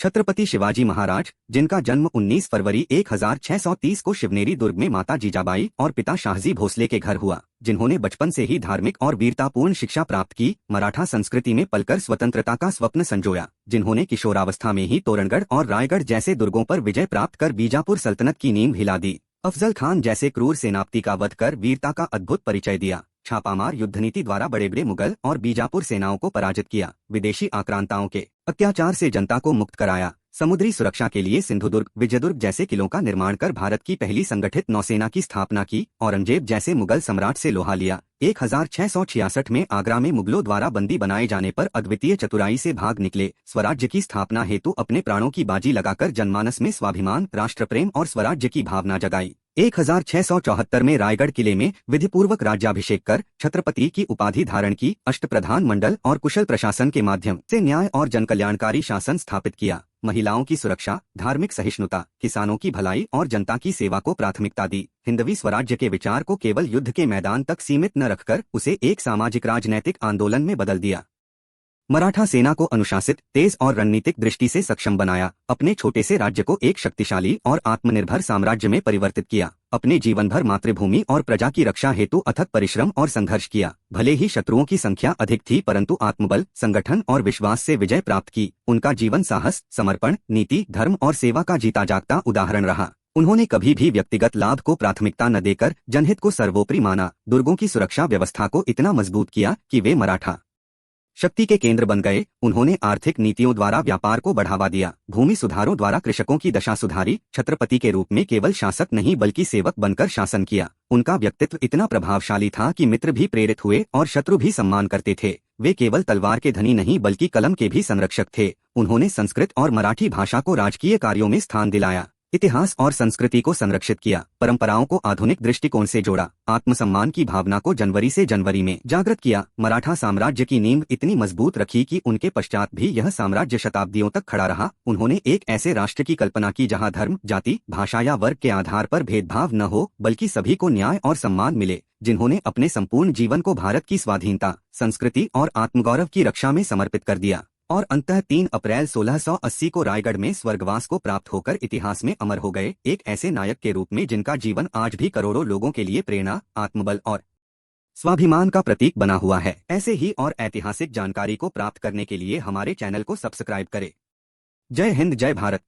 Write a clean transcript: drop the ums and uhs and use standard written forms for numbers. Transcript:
छत्रपति शिवाजी महाराज, जिनका जन्म 19 फरवरी 1630 को शिवनेरी दुर्ग में माता जीजाबाई और पिता शाहजी भोसले के घर हुआ, जिन्होंने बचपन से ही धार्मिक और वीरतापूर्ण शिक्षा प्राप्त की, मराठा संस्कृति में पलकर स्वतंत्रता का स्वप्न संजोया, जिन्होंने किशोरावस्था में ही तोरणगढ़ और रायगढ़ जैसे दुर्गों पर विजय प्राप्त कर बीजापुर सल्तनत की नींव हिला दी, अफजल खान जैसे क्रूर सेनापति का वध कर वीरता का अद्भुत परिचय दिया, छापामार युद्धनीति द्वारा बड़े बड़े मुगल और बीजापुर सेनाओं को पराजित किया, विदेशी आक्रांताओं के अत्याचार से जनता को मुक्त कराया, समुद्री सुरक्षा के लिए सिंधुदुर्ग, विजयदुर्ग जैसे किलों का निर्माण कर भारत की पहली संगठित नौसेना की स्थापना की, औरंगजेब जैसे मुगल सम्राट से लोहा लिया, 1666 में आगरा में मुगलों द्वारा बंदी बनाए जाने पर अद्वितीय चतुराई से भाग निकले, स्वराज्य की स्थापना हेतु अपने प्राणों की बाजी लगाकर जनमानस में स्वाभिमान, राष्ट्रप्रेम और स्वराज्य की भावना जगाई। 1674 में रायगढ़ किले में विधिपूर्वक राज्याभिषेक कर छत्रपति की उपाधि धारण की, अष्टप्रधान मंडल और कुशल प्रशासन के माध्यम से न्याय और जनकल्याणकारी शासन स्थापित किया, महिलाओं की सुरक्षा, धार्मिक सहिष्णुता, किसानों की भलाई और जनता की सेवा को प्राथमिकता दी, हिंदवी स्वराज्य के विचार को केवल युद्ध के मैदान तक सीमित न रखकर उसे एक सामाजिक राजनैतिक आंदोलन में बदल दिया। मराठा सेना को अनुशासित, तेज और रणनीतिक दृष्टि से सक्षम बनाया, अपने छोटे से राज्य को एक शक्तिशाली और आत्मनिर्भर साम्राज्य में परिवर्तित किया, अपने जीवन भर मातृभूमि और प्रजा की रक्षा हेतु अथक परिश्रम और संघर्ष किया, भले ही शत्रुओं की संख्या अधिक थी परंतु आत्मबल, संगठन और विश्वास से विजय प्राप्त की, उनका जीवन साहस, समर्पण, नीति, धर्म और सेवा का जीता जागता उदाहरण रहा। उन्होंने कभी भी व्यक्तिगत लाभ को प्राथमिकता न देकर जनहित को सर्वोपरि माना, दुर्गों की सुरक्षा व्यवस्था को इतना मजबूत किया कि वे मराठा शक्ति के केंद्र बन गए, उन्होंने आर्थिक नीतियों द्वारा व्यापार को बढ़ावा दिया, भूमि सुधारों द्वारा कृषकों की दशा सुधारी, छत्रपति के रूप में केवल शासक नहीं बल्कि सेवक बनकर शासन किया, उनका व्यक्तित्व इतना प्रभावशाली था कि मित्र भी प्रेरित हुए और शत्रु भी सम्मान करते थे, वे केवल तलवार के धनी नहीं बल्कि कलम के भी संरक्षक थे, उन्होंने संस्कृत और मराठी भाषा को राजकीय कार्यों में स्थान दिलाया, इतिहास और संस्कृति को संरक्षित किया, परंपराओं को आधुनिक दृष्टिकोण से जोड़ा, आत्मसम्मान की भावना को जनवरी से जनवरी में जागृत किया, मराठा साम्राज्य की नींव इतनी मजबूत रखी कि उनके पश्चात भी यह साम्राज्य शताब्दियों तक खड़ा रहा। उन्होंने एक ऐसे राष्ट्र की कल्पना की जहां धर्म, जाति, भाषा या वर्ग के आधार पर भेदभाव न हो बल्कि सभी को न्याय और सम्मान मिले, जिन्होंने अपने संपूर्ण जीवन को भारत की स्वाधीनता, संस्कृति और आत्मगौरव की रक्षा में समर्पित कर दिया और अंततः 3 अप्रैल 1680 को रायगढ़ में स्वर्गवास को प्राप्त होकर इतिहास में अमर हो गए, एक ऐसे नायक के रूप में जिनका जीवन आज भी करोड़ों लोगों के लिए प्रेरणा, आत्मबल और स्वाभिमान का प्रतीक बना हुआ है। ऐसे ही और ऐतिहासिक जानकारी को प्राप्त करने के लिए हमारे चैनल को सब्सक्राइब करें। जय हिंद, जय भारत।